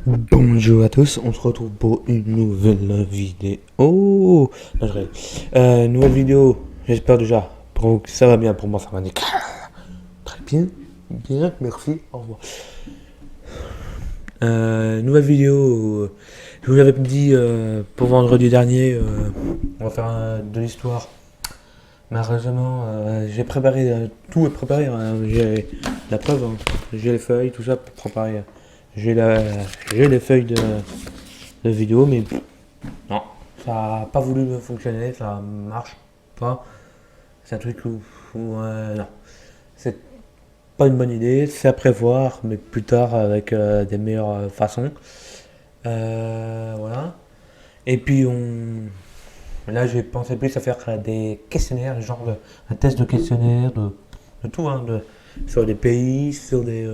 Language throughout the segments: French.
Bonjour à tous, on se retrouve pour une nouvelle vidéo. Non, je rêve. Nouvelle vidéo, j'espère déjà que ça va bien. Pour moi, ça va nickel. Très bien, bien, merci, au revoir. Nouvelle vidéo, je vous avais dit pour vendredi dernier, on va faire de l'histoire. Malheureusement, j'ai préparé, tout est préparé, hein. J'ai la preuve, hein. J'ai les feuilles, tout ça pour préparer. J'ai la, j'ai les feuilles de vidéo, mais non, ça n'a pas voulu fonctionner, ça marche pas. C'est un truc où, non, c'est pas une bonne idée, c'est à prévoir, mais plus tard avec des meilleures façons. Voilà. Et puis là j'ai pensé plus à faire des questionnaires, genre un test de questionnaire, de tout, hein, sur des pays, sur des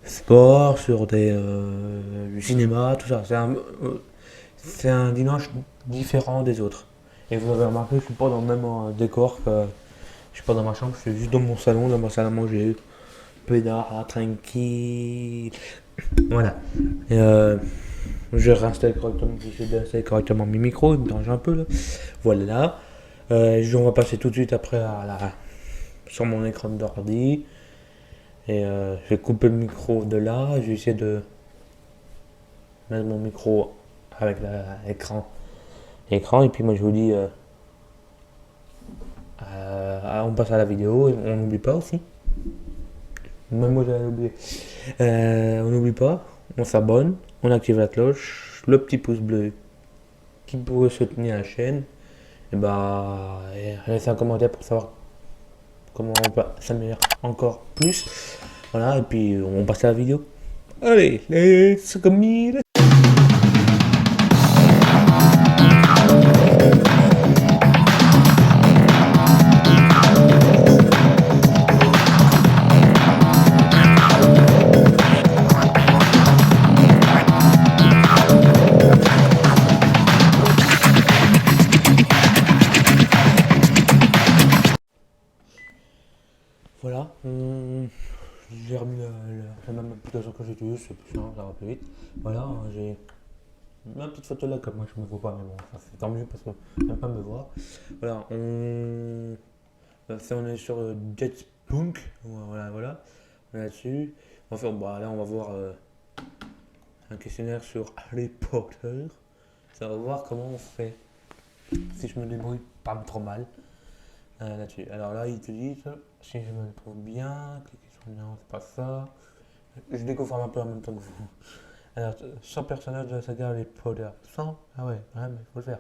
sports, sur du cinéma, tout ça. C'est un dimanche différent des autres. Et vous avez remarqué, je suis pas dans le même décor que. Je suis pas dans ma chambre, je suis juste dans ma salle à manger. Pédard, tranquille. Voilà. Et je réinstalle correctement, j'essaie d'installer correctement mes micros, il me dérange un peu là. Voilà. On va passer tout de suite après sur mon écran d'ordi. Et je vais couper le micro de là. Je vais essayer de mettre mon micro avec l'écran. Et puis moi je vous dis. On passe à la vidéo et on n'oublie pas aussi. Même moi j'avais oublié. On n'oublie pas, on s'abonne, on active la cloche, le petit pouce bleu qui pourrait soutenir la chaîne. Et laissez un commentaire pour savoir comment on peut s'améliorer encore plus. Voilà, et puis on passe à la vidéo. Allez, let's go. Voilà, j'ai remis la même application que j'utilise, c'est plus simple, ça va plus vite. Voilà, j'ai ma petite photo là, comme moi je me vois pas, mais bon, ça c'est tant mieux parce qu'on n'aime pas me voir. Voilà, on est sur Jetspunk, voilà, là-dessus. Enfin, bah, là on va voir un questionnaire sur Harry Potter. Ça va voir comment on fait, si je me débrouille pas trop mal là-dessus. Alors là, il te dit, si je me trouve bien, cliquez sur le lien, c'est pas ça. Je découvre un peu en même temps que vous. Alors, 100 personnages de la saga Harry Potter. 100. Ah ouais, mais il faut le faire.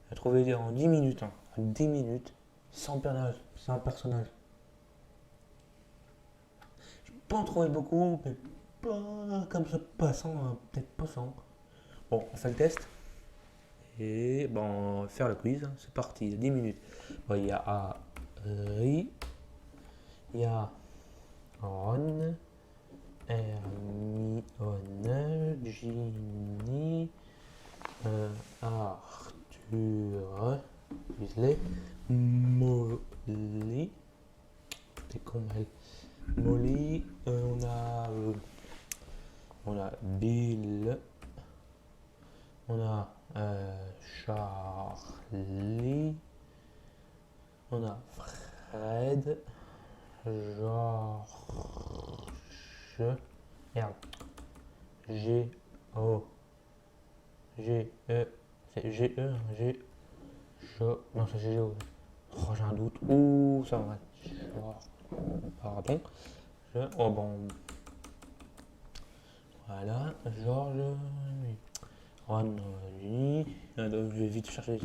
J'ai trouvé en 10 minutes. Hein. En 10 minutes, 100 personnages. 100 personnages. Je peux pas en trouver beaucoup, mais pas comme ça, pas 100, hein, peut-être pas 100. Bon, on fait le test. Et bon, on va faire le quiz. Hein. C'est parti, 10 minutes. Bon, il y a Harry, il y a Ron, Hermione, Ginny, Arthur, Weasley, Molly, c'est con elle, Molly, on a Bill, on a Charlie, on a Fred, George, merde, G, O, G, E, c'est G, E, G, non c'est G, O. Oh, j'ai un doute. Ouh, ça va. Pardon. Oh bon. Voilà. Georges. Ron, lui. Je vais vite chercher.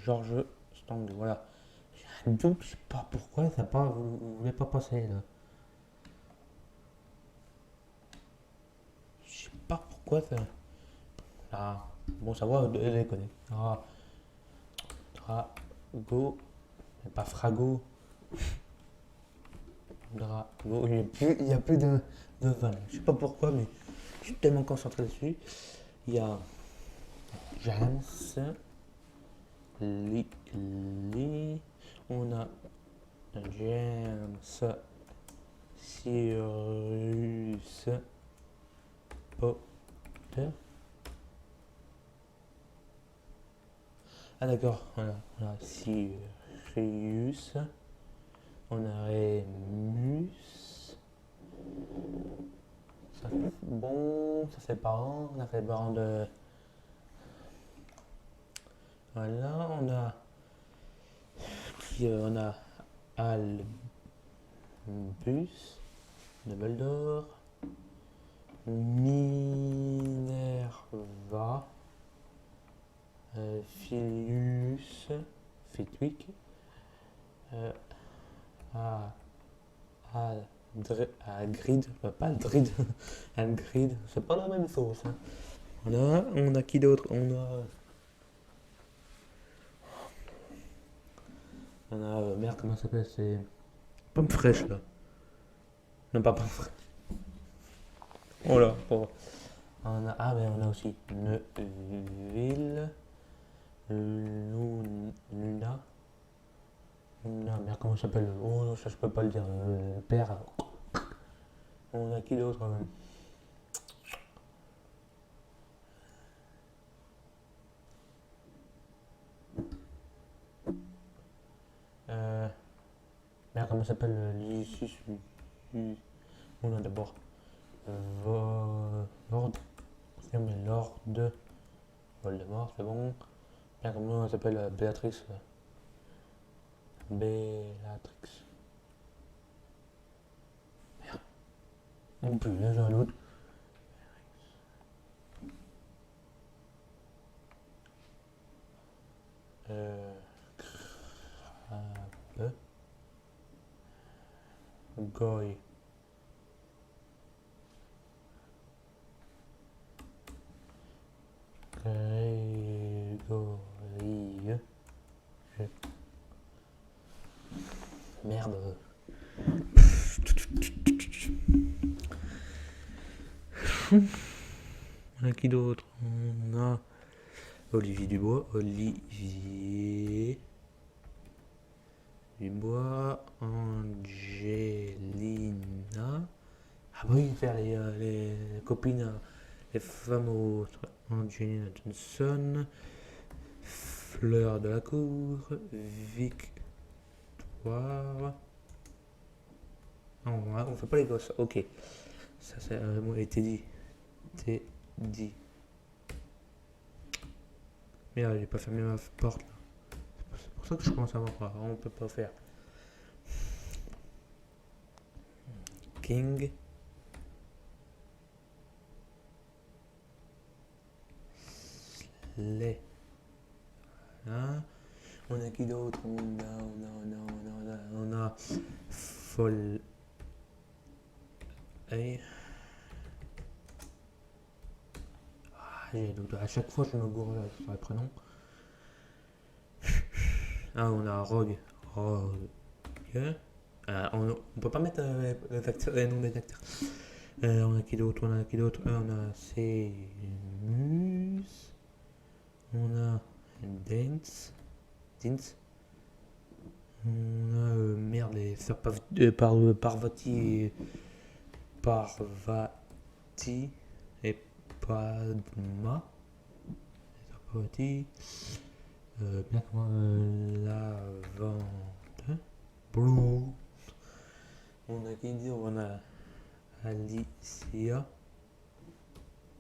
Georges Stang. Voilà. J'ai un doute. Je sais pas pourquoi ça pas. Vous voulez pas passer là. Je sais pas pourquoi ça. Ah. Bon, ça va. Elle les connaît. Ah. Drago. Mais pas Frago. Drago. Il n'y a plus de van. Je sais pas pourquoi, mais je suis tellement concentré dessus. Il y a James, Lily, on a James Cyrus Potter. Ah d'accord, on a Sirius, on a Remus. Ça fait bon, ça fait parent, on a fait parent de. Voilà, on a Albus, Dumbledore, Minerva, Filius, Fitwick, A- Hagrid, pas Aldrid, Hagrid, c'est pas la même sauce. Hein. On a qui d'autre? Merde, comment ça s'appelle? C'est pomme fraîche là. Non, pas pomme fraîche. Oh là, pauvre. Mais on a aussi Neville, Luna. Luna, merde, comment ça s'appelle? Oh, ça je peux pas le dire. Le père. On a qui d'autre? Merde, comment ça s'appelle? On a d'abord Lord. Mais Lord Voldemort, c'est bon. Merde, comment elle s'appelle? Béatrix. Bellatrix. Merde. Non plus, là j'ai un autre. Crabbe. Goy. Grégory. Merde. On a qui d'autre? On a Olivier Dubois. Olivier Dubois. Angelina. Ah bah oui, faire les copines, les femmes autres. Angelina Johnson. Fleur de la Cour. Victoire. Non, on fait pas les gosses. Ok. Ça, c'est vraiment été dit. T'es dit. Merde, j'ai pas fermé ma porte là. C'est pour ça que je commence à voir. On peut pas faire. King. Slay. Là. On a qui d'autre? On a Folle. Hey. J'ai doute. À chaque fois, je me gourre sur les prénoms. Ah, on a Rogue. Rogue. On peut pas mettre les noms des acteurs. On a qui d'autre? On a Seamus. On a Dance. On a merde, les sœurs Parvati et Parvati et Padma. Les sœurs Parvati. Bien comment Lavande. Blue. On a qui dit? On a Alicia.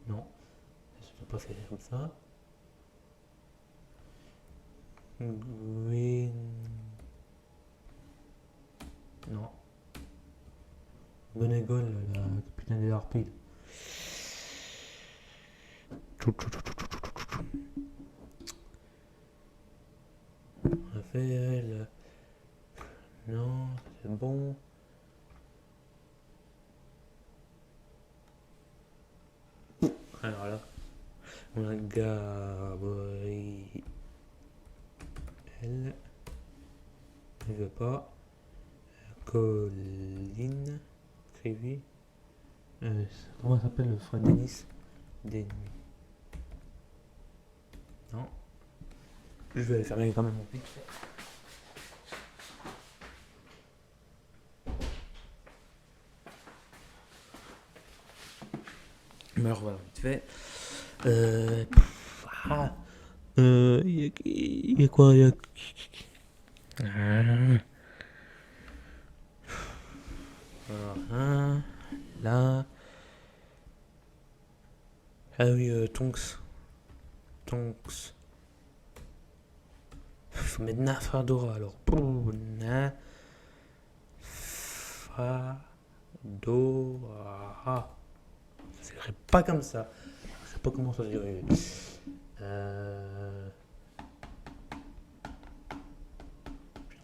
Non, je ne peux pas faire comme ça. Green. Non. Gonegol, la capitaine des harpies. Raphaël. Non, c'est bon. Alors là, on a Gabriel. Je veux pas. Colline. Crévy. Comment s'appelle le frère Denis? Non. Je vais aller fermer quand même mon pic. Alors voilà, vite fait. Ah, y a quoi Ah, alors, là. Ah oui, Tonks. Tonks. Faut mettre Nafadora alors. Nafadora. Ça s'écrit pas comme ça. Je sais pas comment ça se dirait.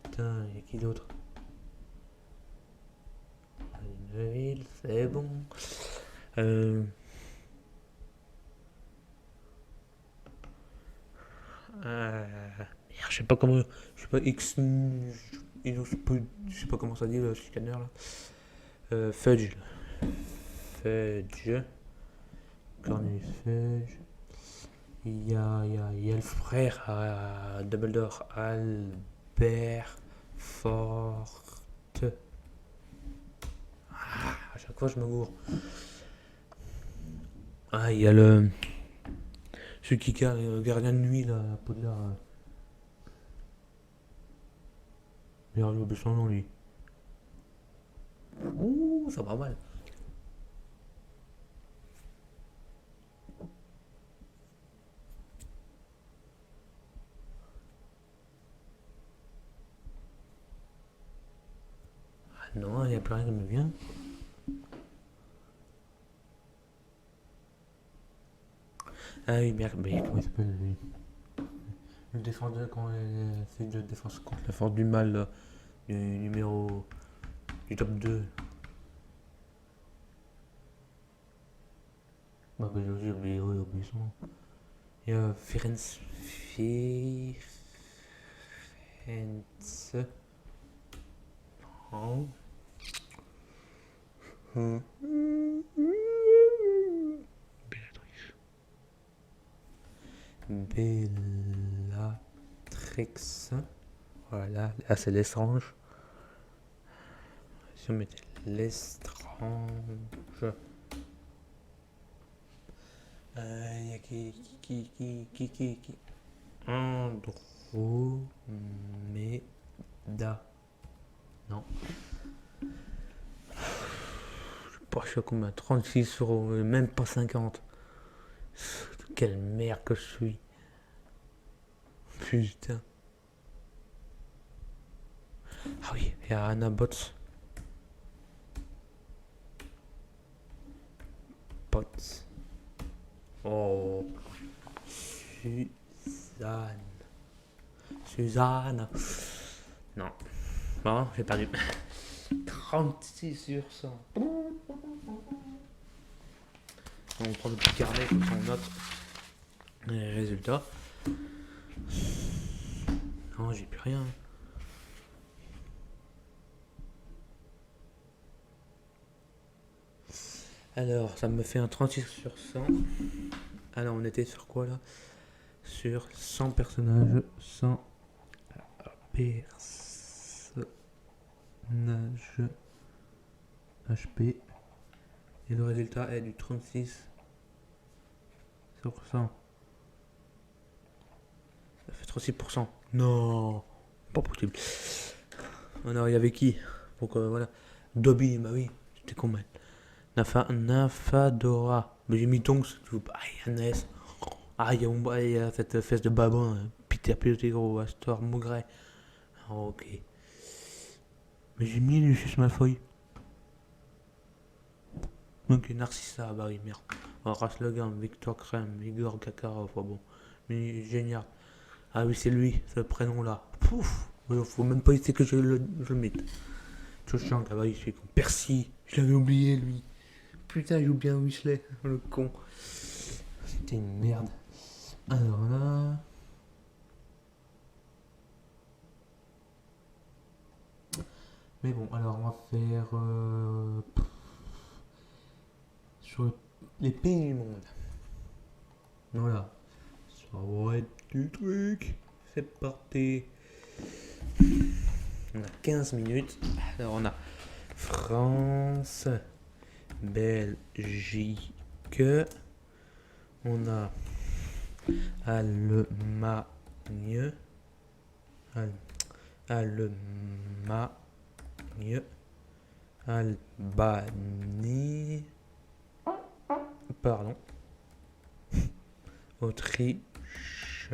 Putain, y'a qui d'autre? Ville, c'est bon. Euh, merde, je sais pas comment. Je sais pas, je sais pas comment ça dit le scanner là. Fudge. Fudge. Cornelius Fudge. Il y a le frère à Dumbledore, Albert Forte. À chaque fois je me gourre. Ah, il y a le. Celui qui garde le gardien de nuit là, à Poudlard. J'ai oublié son nom lui. Ouh, ça va mal. Ah non, il n'y a plus rien qui me vient. Ah oui, merde, mais comment il s'appelle lui? Le défenseur quand c'est de défense contre la force du mal là, du numéro du top 2. Bah, j'ai oublié son nom. Il y a Ferenc. Oh. Bellatrix. Voilà, là c'est l'estrange. Si on mettait l'estrange. Il y a qui Andromeda. Non. Je sais pas combien. 36 €, même pas 50. Quelle merde que je suis. Putain. Ah oui, il y a Anna Bots. Bots. Oh. Suzanne. Non. Bon, j'ai perdu. 36 sur 100. On prend le petit carnet comme ça on note les résultats. Non, j'ai plus rien. Alors, ça me fait un 36 sur 100. Alors, on était sur quoi là? Sur 100 personnages. 100 personnages HP. Et le résultat est du 36 sur 100. Ça fait 36%. Non, pas possible. Alors, il y avait qui? Donc, voilà. Dobby, bah oui, c'était con, man. Nafadora. Mais j'ai mis Tonks. Ah, il y a Ness. Ah, il y a cette fesse de babin. Peter Pettigrew, Astor, Maugret. Ah, ok. Mais j'ai mis Lucius Malfoy. Ok, Narcissa, bah oui, merde. Race Logan, Victor Crème, Igor Kakarov, oh bon. Mais génial. Ah oui, c'est lui, ce prénom-là. Pouf. Faut même pas essayer que je le mette. Tout chiant, ah bah oui, c'est con. Percy, je l'avais oublié, lui. Putain, il joue bien Weasley, le con. C'était une merde. Alors là. Mais bon, alors on va faire. Sur les pays du monde. Voilà. Ça va être du truc. C'est parti. On a 15 minutes. Alors on a France, Belgique, On a Allemagne. Allemagne. Albanie. Pardon. Autriche.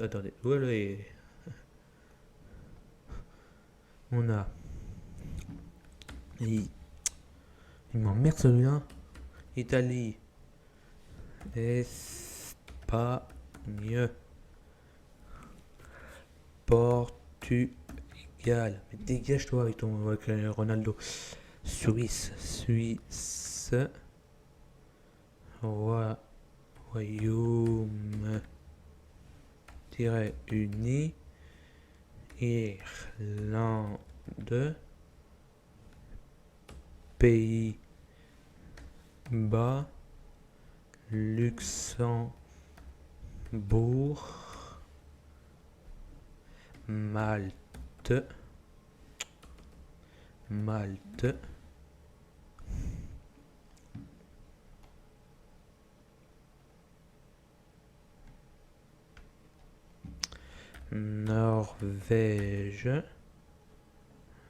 Attendez. Voilà. On a. Il m'emmerde celui-là. Italie. Espagne. Portugal. Mais dégage-toi avec ton avec Ronaldo. Suisse. Royaume-Uni. Irlande. Pays-Bas. Luxembourg. Malte. Norvège.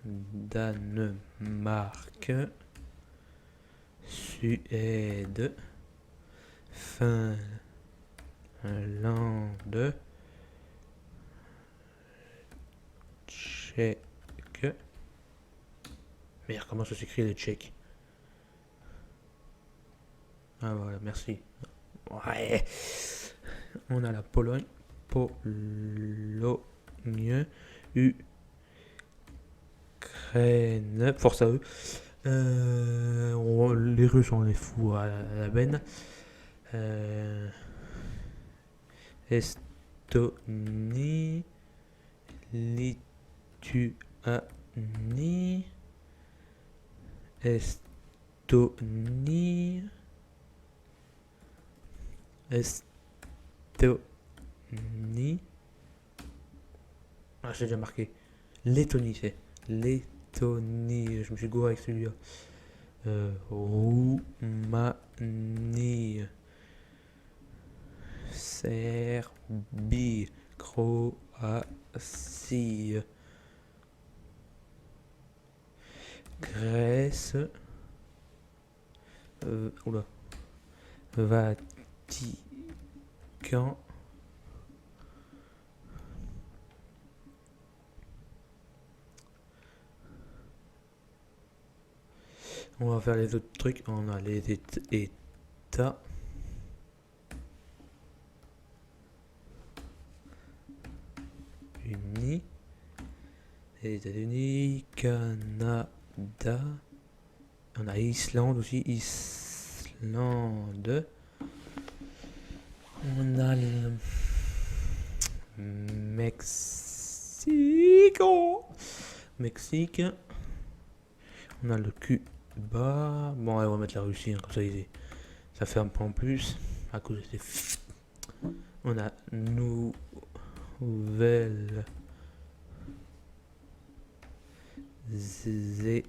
Danemark. Suède. Finlande. Tchèque. Merde, comment ça s'écrit les Tchèques? Ah voilà, merci. Ouais. On a la Pologne. Ukraine. Force à eux. Les Russes, on les fout à la benne. Estonie. Lituanie. Estonie. Ah, j'ai déjà marqué. Lettonie, c'est. Lettonie. Je me suis gouré avec celui-là. Roumanie. Serbie. Croatie. Grèce. Oula. Vatican. On va faire les autres trucs. On a les États. Unis. Les États-Unis. Canada. On a Islande aussi. Islande. On a le Mexique. On a le Cuba. Bon, ouais, on va mettre la Russie, hein, comme ça, ça fait un point en plus. À cause de ces... On a Nouvelle Zélande.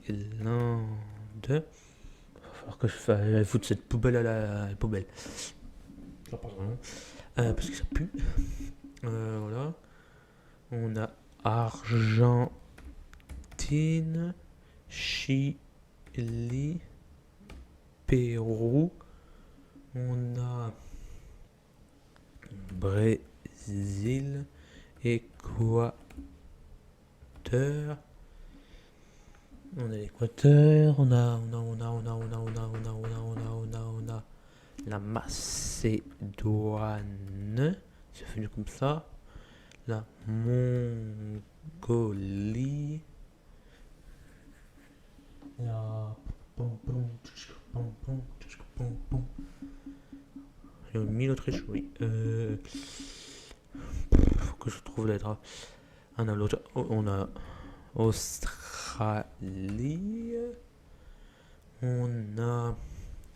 Il va falloir que je foute cette poubelle à la poubelle. J'en pense vraiment. Parce que ça pue. Voilà. On a Argentine, Chili, Pérou. On a Brésil, Équateur. On a l'Équateur. On a la Macédoine. C'est venu comme ça. La Mongolie. La... J'ai mis l'Autriche, oui. Faut que je trouve les draps. Ah non, l'autre. On a Australie. On a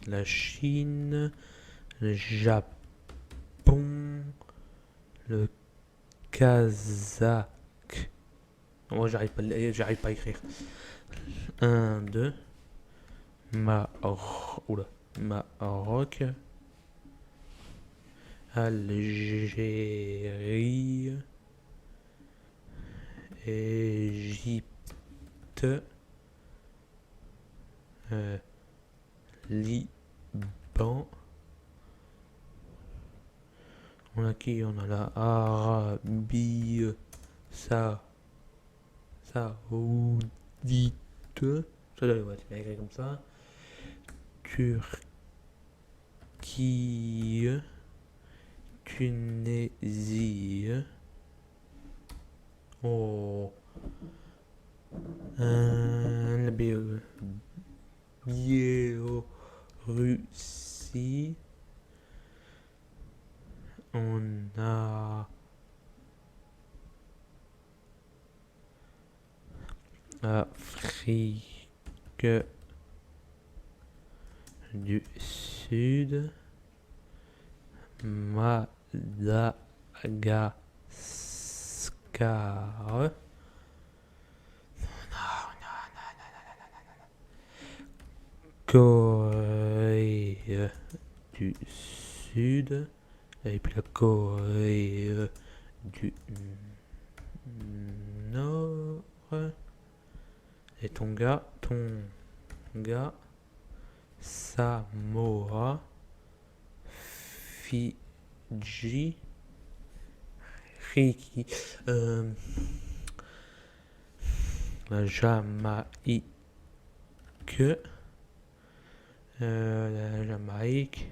la Chine. Le Japon. Le Kazakh. Moi, j'arrive pas à écrire. 1, 2. Maroc, Algérie, Égypte, Liban. On a qui? On a la Arabie Saoudite. Ça doit être écrit comme ça. Turquie, Tunisie. Oh. La Biélorussie. On a Afrique du Sud, Madagascar, Corée du Sud, et puis la Corée du Nord, et Tonga, Samoa, Fidji, la Jamaïque, la Jamaïque,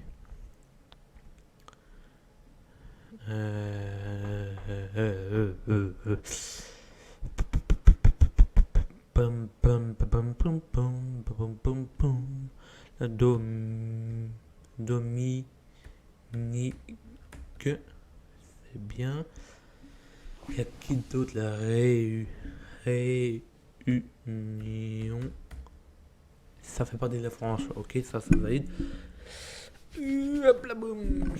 pum pum pum pum pum pum pum pum, la Dominique, c'est bien. Il y a qui d'autre? La Réunion. Ça fait partie de la France. Ok, ça valide. Hop là, boum.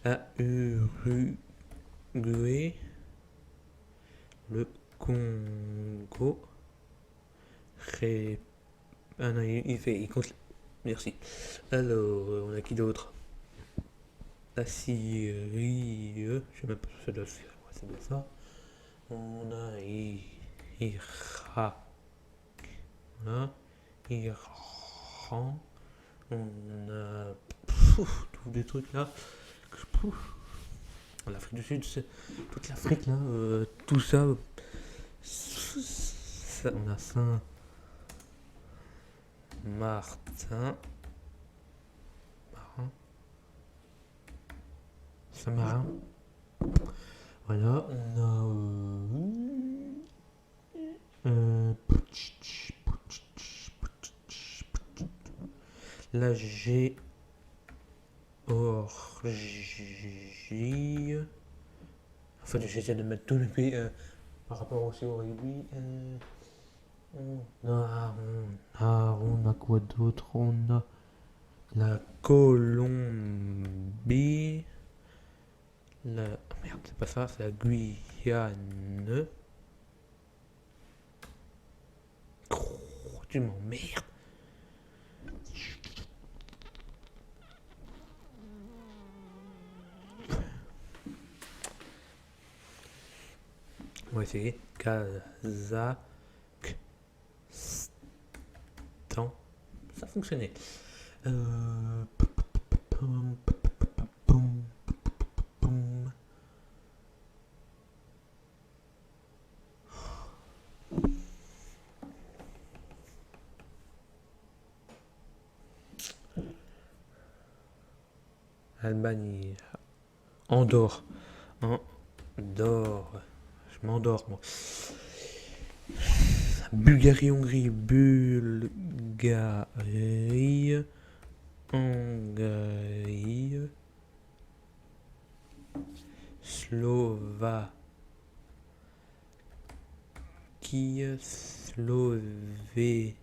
À Uruguay, le Congo, ah non, il compte. Merci. Alors, on a qui d'autre? La Syrie, je sais même pas si ça doit faire. Ouais, c'est bien ça. On a Irak. Voilà. Iran. On a tous des trucs là. L'Afrique du Sud, c'est toute l'Afrique là, tout ça, on a Saint-Martin, Saint-Marin, voilà, on a la Géorgie. En fait, j'essaie de mettre tous les pays par rapport aussi au rugby. On a quoi d'autre? On a la Colombie. Merde, c'est pas ça, c'est la Guyane. Tu m'emmerdes. On va essayer. Kazakhstan. Ça fonctionnait. Albanie. Andorre. Je m'endors, moi. Bulgarie, Hongrie, Hongrie, Slovaquie, Slovénie,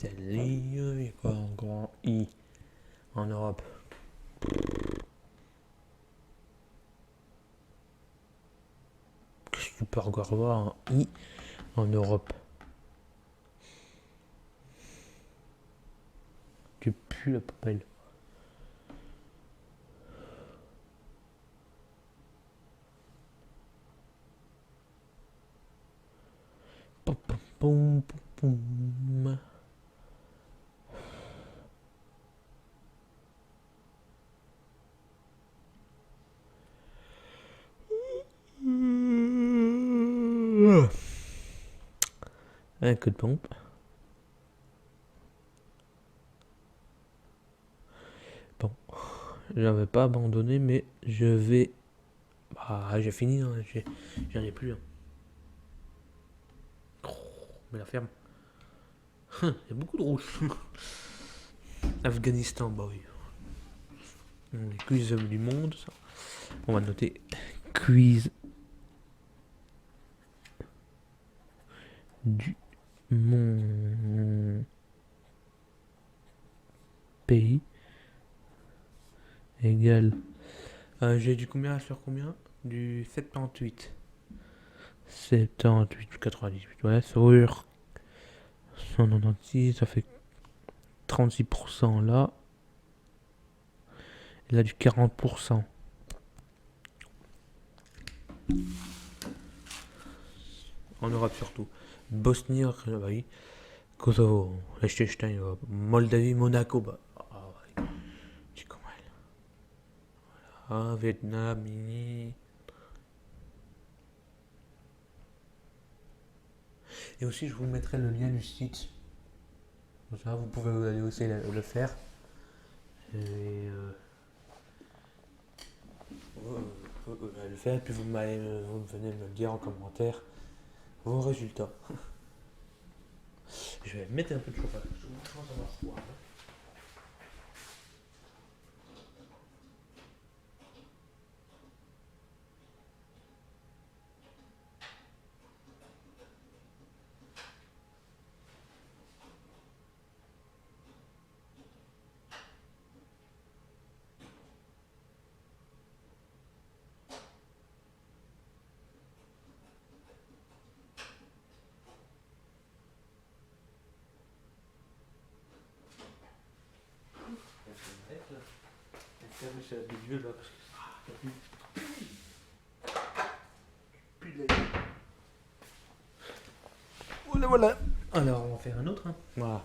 Italie, il y a quoi en grand I en Europe? Qu'est-ce que tu peux encore voir en I en Europe? Tu pues la poubelle. Pom, pom, pom, pom, pom. Un coup de pompe. Bon, j'avais pas abandonné, mais je vais. Ah, j'ai fini, hein, j'en ai plus. Hein. Oh, mais la ferme. Il y a beaucoup de rouge. Afghanistan, bah oui. Les quiz du monde, ça. On va noter quiz du mon pays égale. J'ai du combien sur combien? Du 78. 78, 98. Ouais, sur 196, ça fait 36% là. Et là, du 40%. En Europe surtout. Bosnie, oui. Kosovo, Liechtenstein, Moldavie, Monaco. Bah, ouais. Tu comment elle. Ah, Vietnam, Mini. Et aussi, je vous mettrai le lien du site. Comme ça, vous pouvez aller aussi le faire. Et vous allez le faire, et puis vous venez me le dire en commentaire vos résultats. Je vais mettre un peu de chauffage. Je vous montre avoir froid. C'est la vieux là parce que plus de la vie. Voilà. Alors on va faire un autre. Hein. Voilà.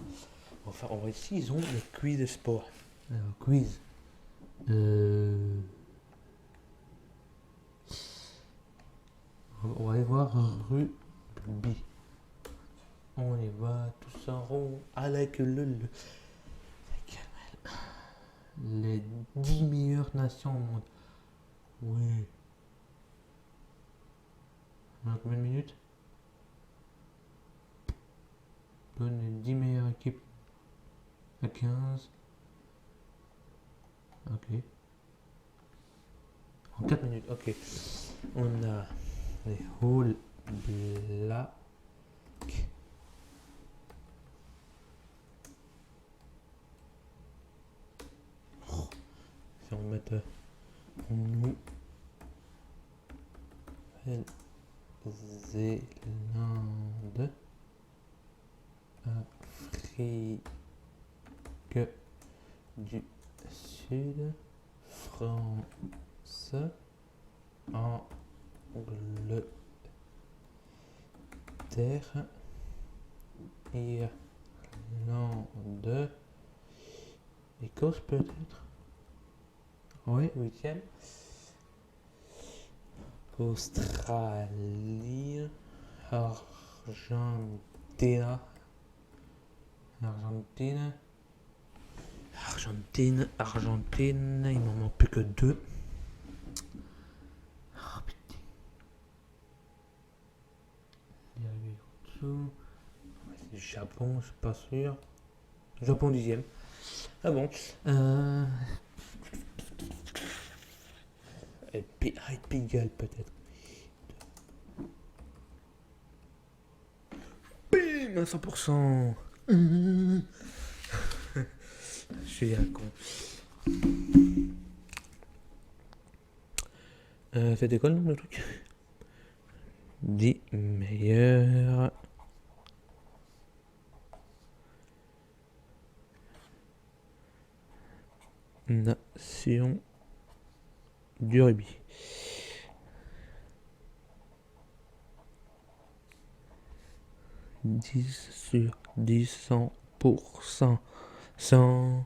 On va ici ils ont les quiz de sport. Alors quiz. On va aller voir rugby. On y va tous en rond avec le. Les 10 meilleures nations au monde. Oui. On a combien de minutes? Donne les 10 meilleures équipes à 15. Ok. En 4 minutes, ok. On a les All Blacks. Si on met nous Zélande, Afrique du Sud, France, Angleterre, Irlande, Écosse peut-être. Oui, 8e. Australie, Argentine, il m'en manque plus que 2. Oh putain. Il y avait en dessous. C'est Japon, je suis pas sûr. Japon 10e. Ah bon. Pigalle peut-être. Bim, à 100%. Je suis un con. C'était quoi le nom de truc? 10 meilleures nations du rugby. « 10 sur 10, 100%. 100%.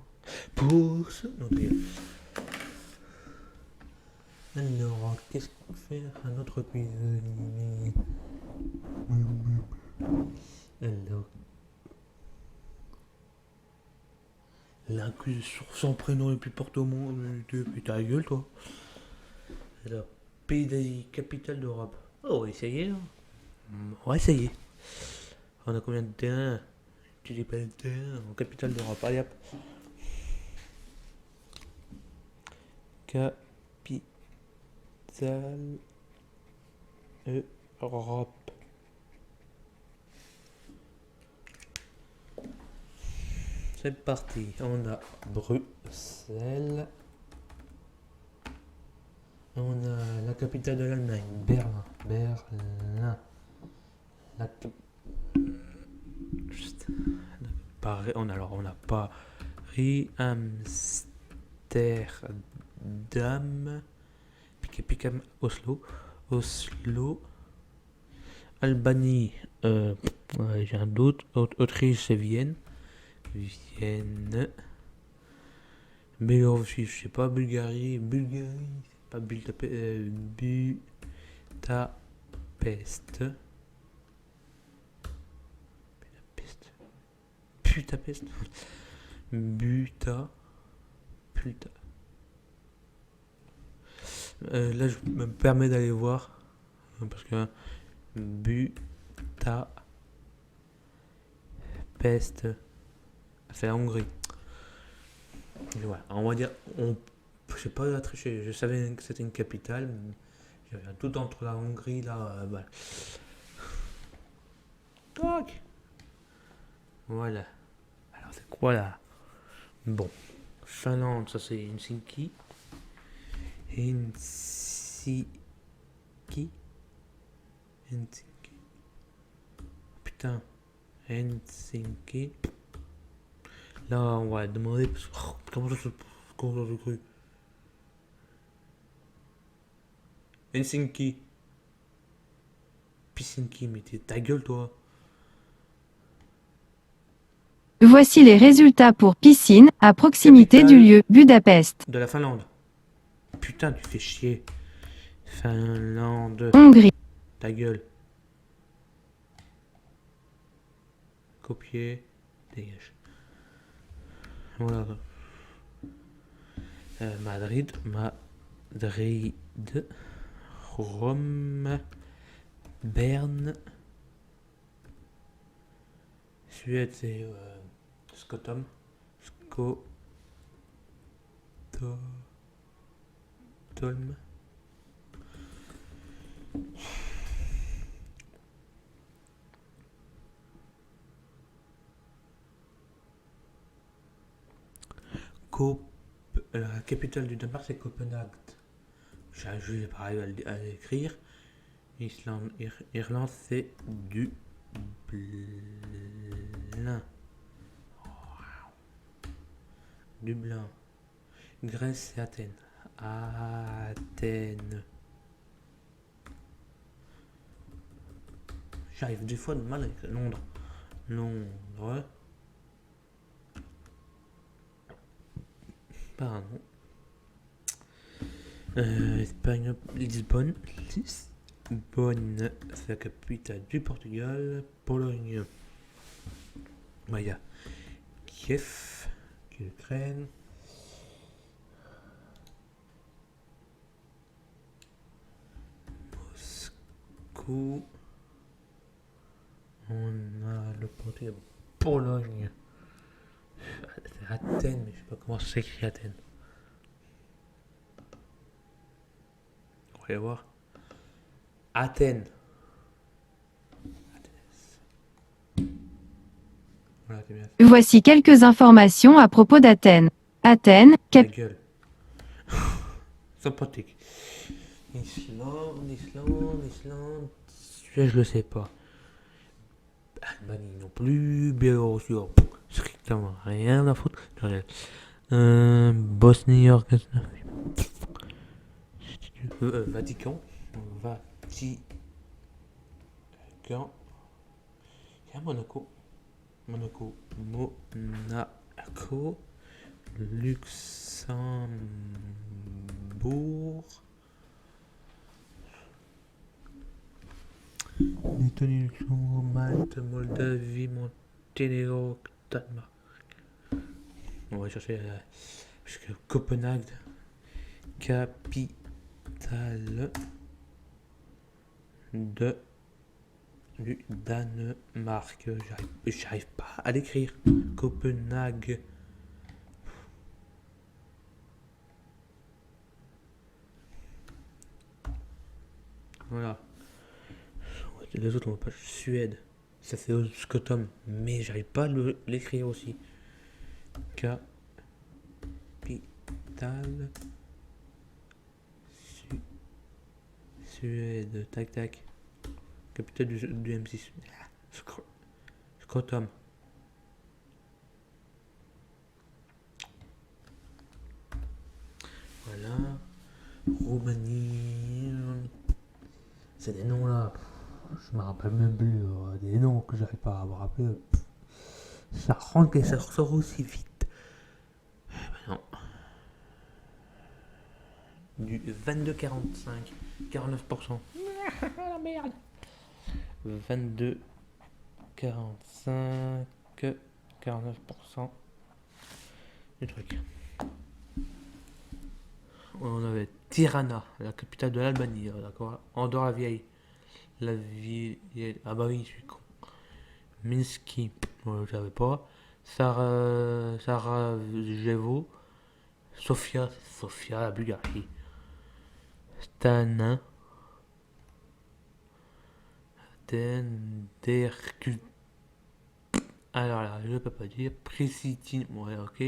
Ok. Alors, qu'est-ce qu'on fait? Un autre quiz. Alors. L'inclus sur son prénom le plus porte au monde. Depuis ta gueule, toi. Alors, pays d'Asie, capitale d'Europe. Oh, on va essayer. Hein. On va essayer. On a combien de terrains? Tu dis pas de terrain en capitale d'Europe. Allez hop. Capitale Europe. C'est parti. On a Bruxelles. On a la capitale de l'Allemagne, Berlin. Berlin. La Paris. On a Paris, Amsterdam, Picam, Oslo. Oslo. Albanie. J'ai un doute. Autriche, c'est Vienne. Vienne. Biélorussie, je sais pas. Bulgarie. C'est pas Budapest. Budapest. Là, je me permets d'aller voir. Parce que Budapest, c'est la Hongrie. Ouais, on va dire, je sais pas tricher. Je savais que c'était une capitale. J'avais tout entre la Hongrie, là. Voilà. Toc. Voilà. Alors, c'est quoi là? Bon. Finlande, ça c'est Helsinki. Putain. Helsinki. Là, on va demander. Comment ça se cru? Helsinki. Pisinki, mais t'es ta gueule, toi. Voici les résultats pour Piscine, à proximité Capitale du lieu, Budapest. de la Finlande. Putain, tu fais chier. Finlande. Hongrie. Ta gueule. Copier. Dégage. Voilà. Madrid. Rome. Berne. Suède, c'est Stockholm. La capitale du Danemark, c'est Copenhague. Je vais pas arriver à l'écrire. Irlande, c'est Dublin. Grèce, c'est Athènes. J'arrive des fois de mal avec Londres. Pardon. Espagne, Lisbonne, c'est la capitale du Portugal. Pologne, il y a Kiev, qui est l'Ukraine. Moscou. On a le Portugal. Pologne. C'est Athènes, mais je sais pas comment ça s'écrit Athènes. On va y voir. Athènes. Voilà, t'es Voici quelques informations à propos d'Athènes. Athènes, Ta gueule. Sympathique. Islande. Celui-là, je le sais pas. Albanie non plus. Biélorussie, oh, strictement rien à foutre. Bosnie-Herzégovine. Vatican. Vatican. Il y a Monaco. Monaco. Luxembourg. Lettonie, Luxembourg, Malte, Moldavie, Monténégro, Danemark. On va chercher jusqu'à Copenhague, capitale du Danemark. J'arrive pas à l'écrire. Copenhague. Voilà. Les autres, on va pas. Suède. Ça fait Scotum, mais j'arrive pas à l'écrire aussi. Capitale. Suède. Tac tac. Capitale du M6. Scrotum. Voilà. Roumanie. C'est des noms là. Je me rappelle même plus des noms que j'arrive pas à me rappeler. Ça rentre et ça ressort aussi vite. Non. Du 22,45. 49%. La merde. 22,45. 49% du truc. On avait Tirana, la capitale de l'Albanie, d'accord. Andorre la vieille. La vieille. Ah bah oui, je suis con. Minski, je savais pas. Sarajevo. Sofia, la Bulgarie. Stana. Derku. Alors là, je peux pas dire. Prisitine, ouais, ok.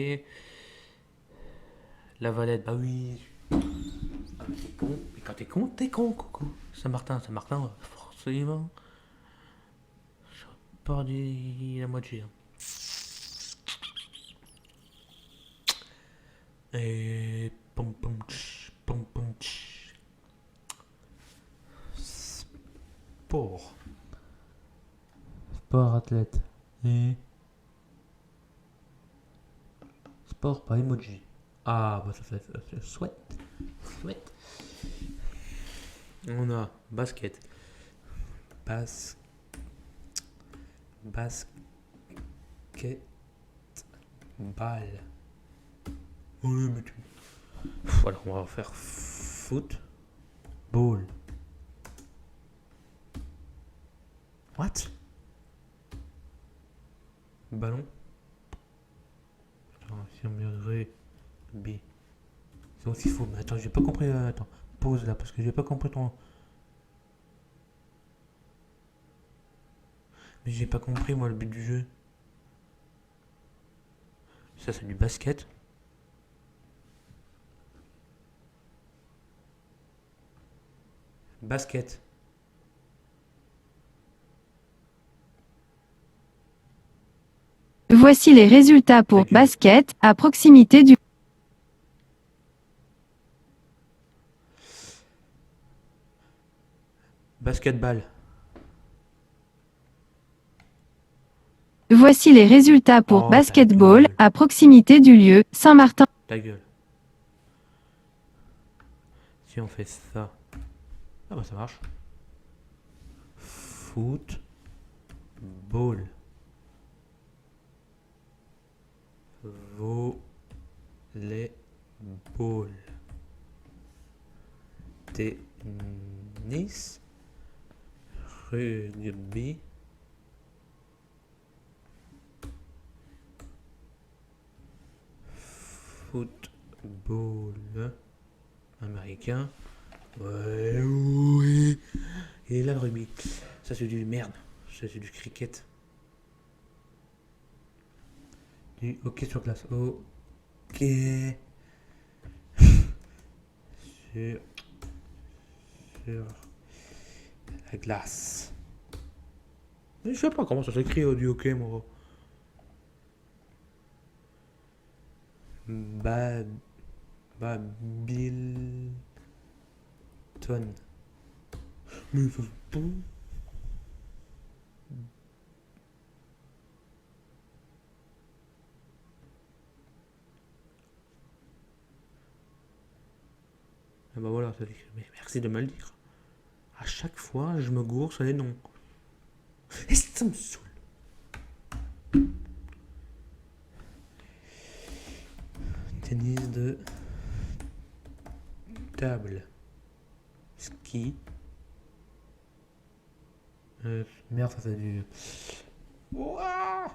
La Valette, bah oui. Ah, mais t'es con. Mais quand t'es con, coucou. Saint-Martin, forcément. Je pas dit la moitié. Et pom pom tch, pom pom tch. Sport. Sport athlète. Et sport pas emoji. Ah bah ça fait sweat. On a basket. Basket. Balle. Oui, mais tu. Voilà, on va faire foot. Ball. What? Ballon. Infirmerie. B. C'est aussi faux. Mais attends, j'ai pas compris. Attends, pause là, parce que j'ai pas compris ton. Mais j'ai pas compris moi le but du jeu. Ça, c'est du basket. Basket. Voici les résultats pour Ta gueule. basket, à proximité du... Basketball. Voici les résultats pour Oh, ta basketball, gueule. à proximité du lieu, Saint-Martin. Ta gueule. Si on fait ça. Ah bah ça marche. Foot. Ball. Volleyball. Tennis. Rugby. Football américain. Ouais, oui. Et là le rugby. Ça c'est du merde. Ça c'est du cricket. Du hockey sur glace. Ok. Sur, sur la glace. Mais je sais pas comment ça s'écrit du hockey, moi. Bad. Babilton. Mais ça se peut. Ah bah voilà, ça dit. Mais merci de me le dire. À chaque fois, je me gourre sur les noms. Et ça me saoule. Tennis de table. Ski. Merde, ça fait du. Ouah.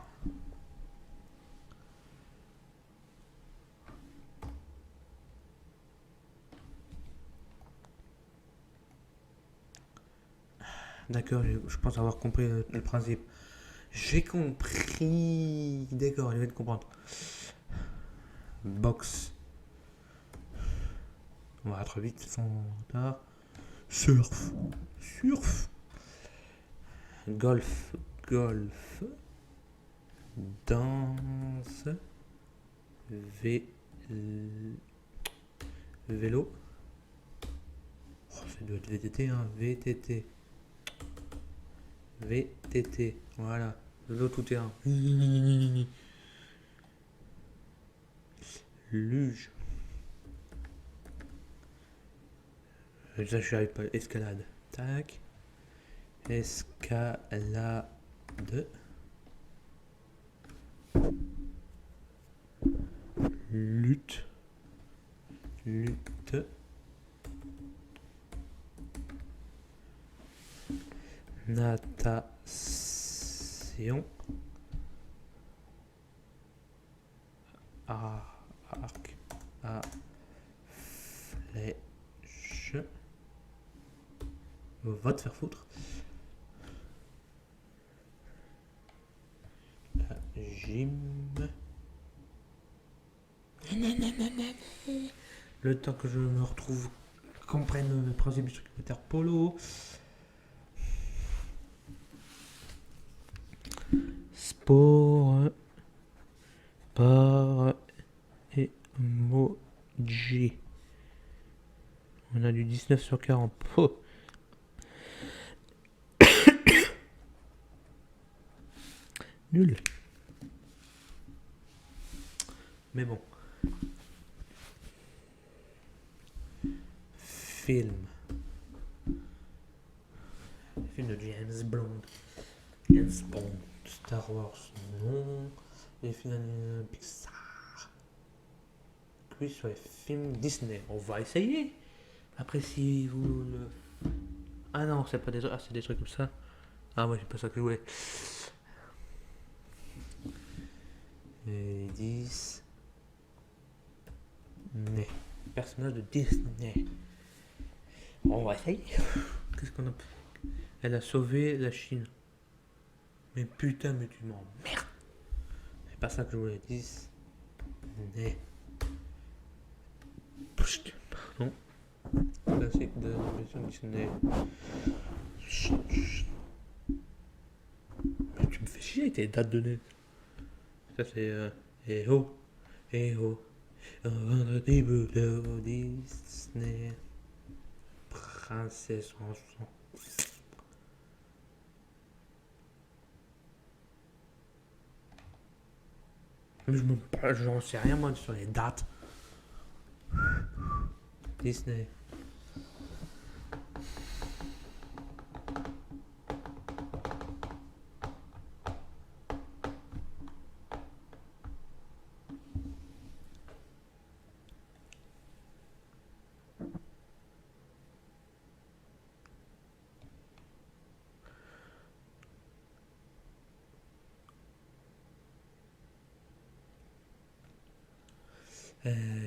D'accord, je pense avoir compris le principe. J'ai compris. D'accord, je vais te comprendre. Boxe. On va être vite sans retard. Surf. Surf. Golf. Golf. Danse. Vé... Vélo. Oh, ça doit être VTT, hein. VTT. VTT. Voilà. Vélo tout terrain. Luge. Ça, je n'arrive pas. Escalade. Tac. Escalade. Lutte. Lutte. Natation. Arc. À flèche. Va te faire foutre. La gym. Le temps que je me retrouve, comprenne le principe du truc water polo. Sport par emoji. On a du 19 sur 40. Oh. Nul. Mais bon. Film. Film de James Bond. James Bond. Star Wars. Non. Les films Pixar. Oui, sur les films Disney. On va essayer. Après, si vous le. Ah non, c'est pas des trucs. Ah, c'est des trucs comme ça. Ah, moi, j'ai pas ça que je voulais. Et 10. Disney. Personnage de Disney. On va essayer. Qu'est-ce qu'on a. Elle a sauvé la Chine. Mais putain, mais tu m'emmerdes. C'est pas ça que je voulais. Disney. Pardon. Classique de l'impression Disney. Mais tu me fais chier avec tes dates de naissance. Ça c'est eh oh, eh oh. Un vendredi boulot Disney. Princesse chanson. Mais j'en sais rien moi sur les dates. Disney.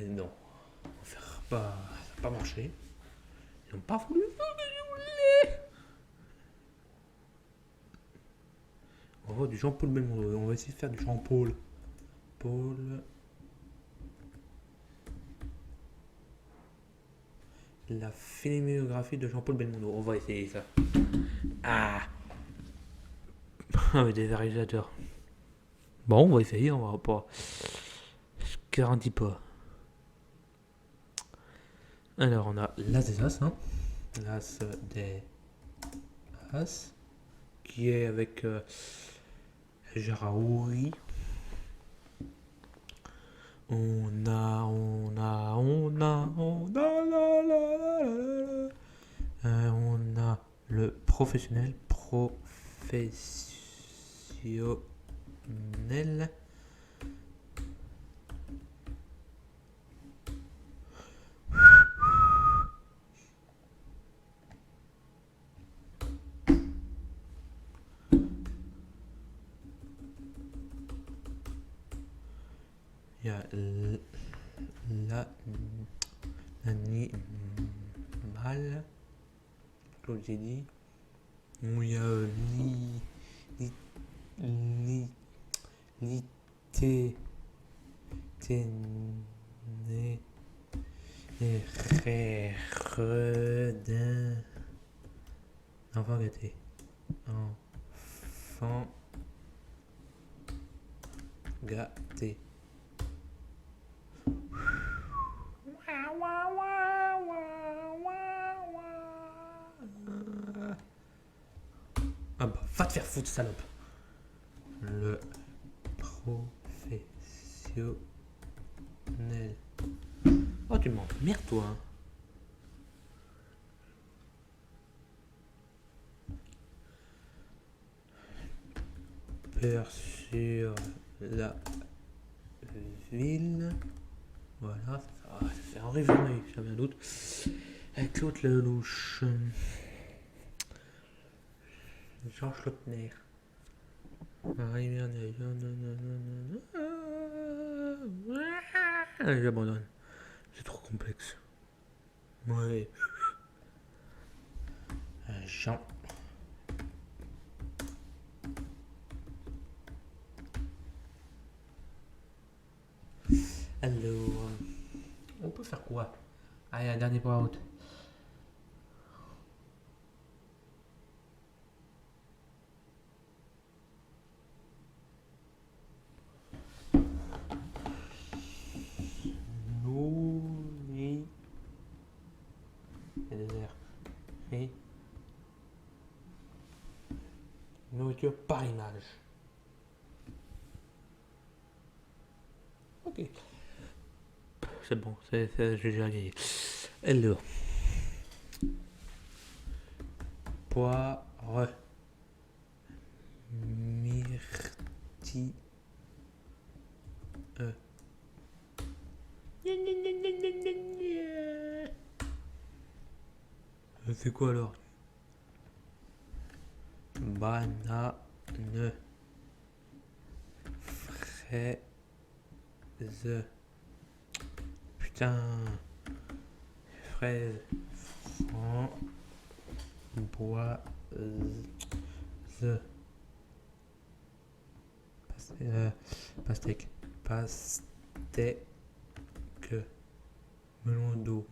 Non. On va faire pas. Ça n'a pas marché. Ils n'ont pas voulu. On va du Jean-Paul Belmondo. On va essayer de faire du Jean-Paul. Paul. La filmographie de Jean-Paul Belmondo. On va essayer ça. Ah. Avec des réalisateurs. Bon, on va essayer, on va pas. Je garantis pas. Alors, on a l'As des As, hein. L'As des As. Qui est avec Gérard Houry. On a, on a le professionnel, il y a l'animal, Claude j'ai dit. Il y a enfant gâté. Enfant gâté. Ah bah, va te faire foutre, salope. Le professionnel. Oh, tu m'emmerdes, toi. Hein. Peur sur la ville. Voilà, ça fait un rêve, j'avais un doute. Avec Claude Lelouch. Georges Lautner. J'abandonne. C'est trop complexe. Ouais. Jean. Alors, on peut faire quoi? Allez, un dernier point out. Nourriture par image. Ok. C'est bon, j'ai déjà gagné. Alors. Poire. Myrtille. C'est quoi alors? Banane. Fraise. Putain. Fraise. Framboise. Pastèque. Pastèque. Melon d'eau.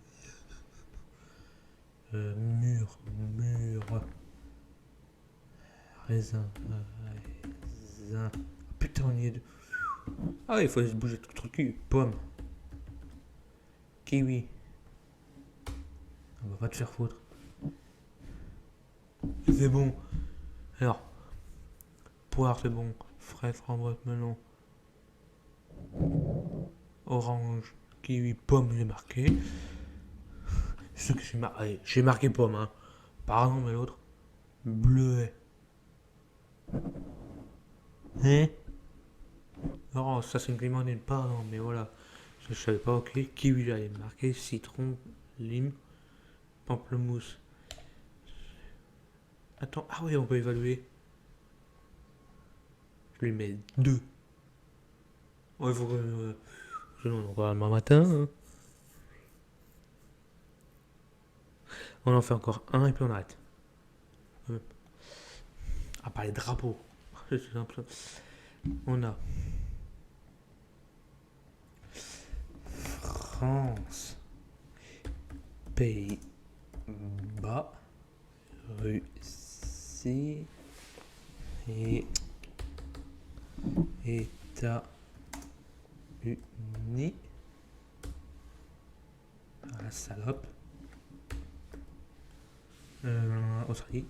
Mûr. Raisin. Putain, on y est. Ah, il faut se bouger tout le cul. Pomme. Kiwi. On va pas te faire foutre. C'est bon. Alors. Poire, c'est bon. Fraise, framboise, melon. Orange. Kiwi, pomme, j'ai marqué. Ce que j'ai marqué pomme, hein. Pardon, mais l'autre. Bleuet. Hein? Non, ça c'est une clémentine, pardon, mais voilà. Je savais pas, ok. Kiwi, j'allais marquer. Citron, lime, pamplemousse. Attends, ah oui, on peut évaluer. Je lui mets 2. Ouais, il faut que. Sinon, on va demain matin. Hein. On en fait encore un et puis on arrête. À part les drapeaux. C'est simple. On a France, Pays-Bas, Russie et États-Unis. Ah, salope. Australie,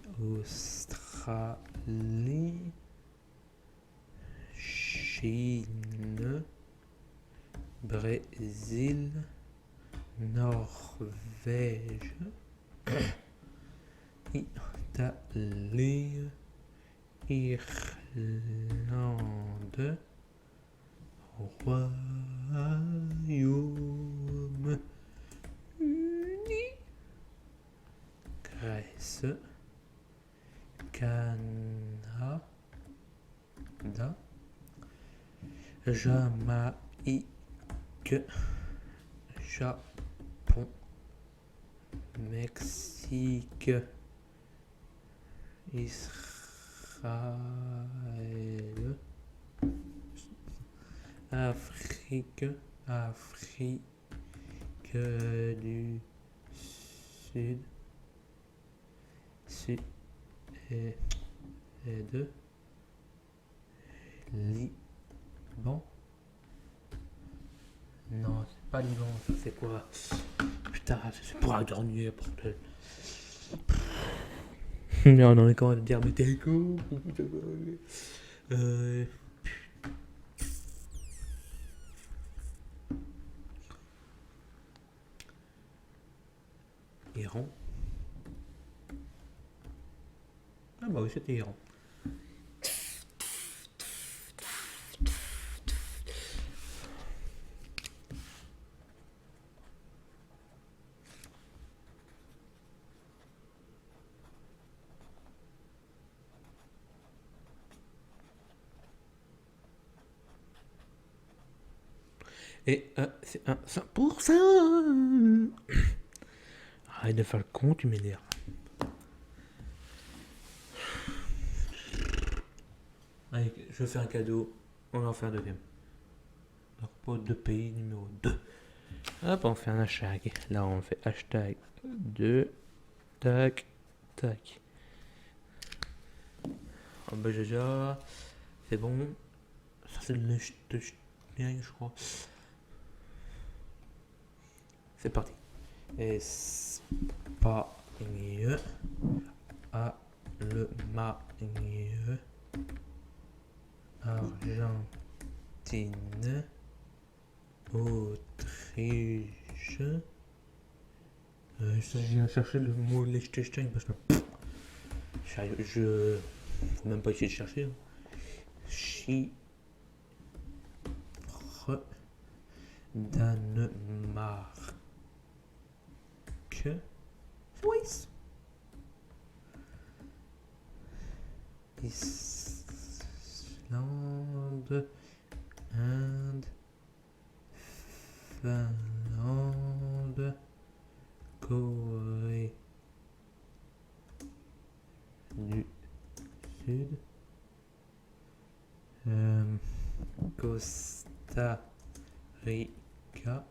Chine, Brésil, Norvège, Italie, Irlande, Royaume-Uni, Grèce, Canada, Jamaïque, Japon, Mexique, Israël, Afrique du Sud, Suède, Liban. Non, c'est pas Liban, ça c'est quoi? Putain, c'est pour un dernier, bordel. Non, on est quand même à dire, mais t'es con. Iran. Ah bah oui, c'était Iran. Et c'est un 5%. Arrête de faire le con, tu m'énerves. Allez, je fais un cadeau. On va en faire un deuxième. Donc, pour 2 pays numéro 2. Hop, on fait un hashtag. Là, on fait hashtag 2. Tac, tac. Oh, bah, déjà, c'est bon. Ça, c'est le je crois. C'est parti. Espagne, Allemagne, Argentine, Autriche. Je viens chercher le mot Liechtenstein parce que je faut même pas essayer de chercher. Chypre, Danemark, Suisse, Islande, Inde, Finlande, Corée du Sud, Costa Rica.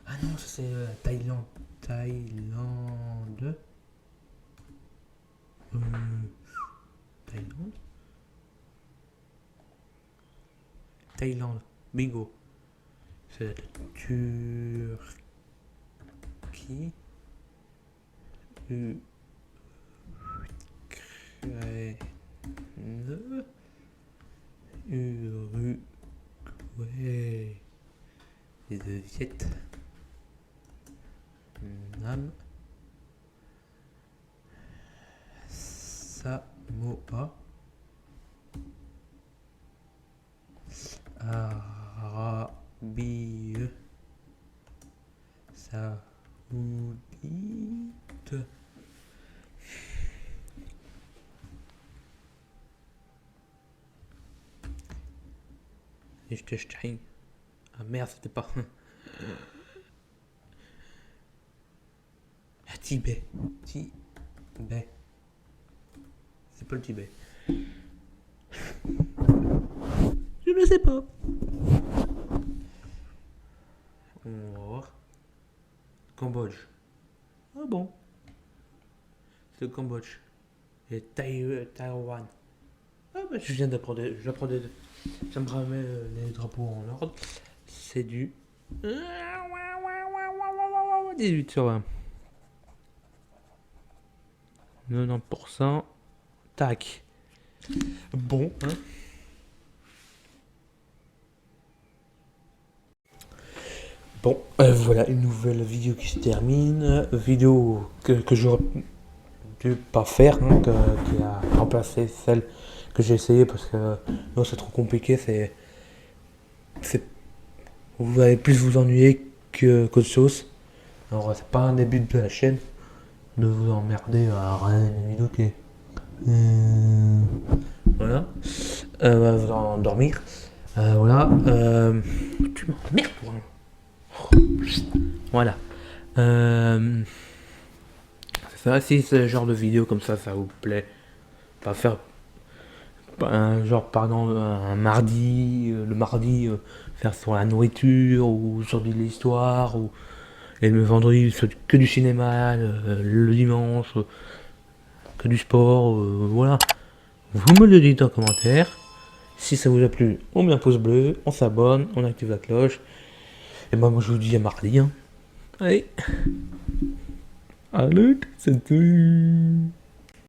Ah non, ça c'est Thaïlande. Thaïlande. Thaïlande. Bingo. C'est la Turquie. Ukraine. Uruguay. Et de Vietnam. Samoa. Arabie Saoudite. Liechtenstein. Ah merde, c'était pas. Tibet. Tibet. C'est pas le Tibet. Je Je ne sais pas. On va voir. Cambodge. Ah bon. C'est le Cambodge. Et Taïwan. Ah bah je viens d'apprendre. J'apprends. Ça me remet les drapeaux en ordre. C'est du 18 sur 20. 90%. Tac. Bon, hein. Bon, voilà une nouvelle vidéo qui se termine. Vidéo que j'aurais dû pas faire, hein, qui a remplacé celle que j'ai essayé parce que non, c'est trop compliqué. C'est, vous allez plus vous ennuyer qu'autre chose. Alors, c'est pas un début de la chaîne de vous emmerder à regarder une vidéo qui est. Voilà. Vous endormir. Voilà. Tu m'emmerdes, toi. Voilà. C'est ça, si ce genre de vidéo comme ça vous plaît, pas faire un genre pardon un mardi, le mardi faire sur la nourriture ou sur de l'histoire ou et le vendredi que du cinéma, le dimanche que du sport, voilà. Vous me le dites en commentaire. Si ça vous a plu, on met un pouce bleu, on s'abonne, on active la cloche. Et moi je vous dis à mardi. Hein. Allez. Allez, c'est tout.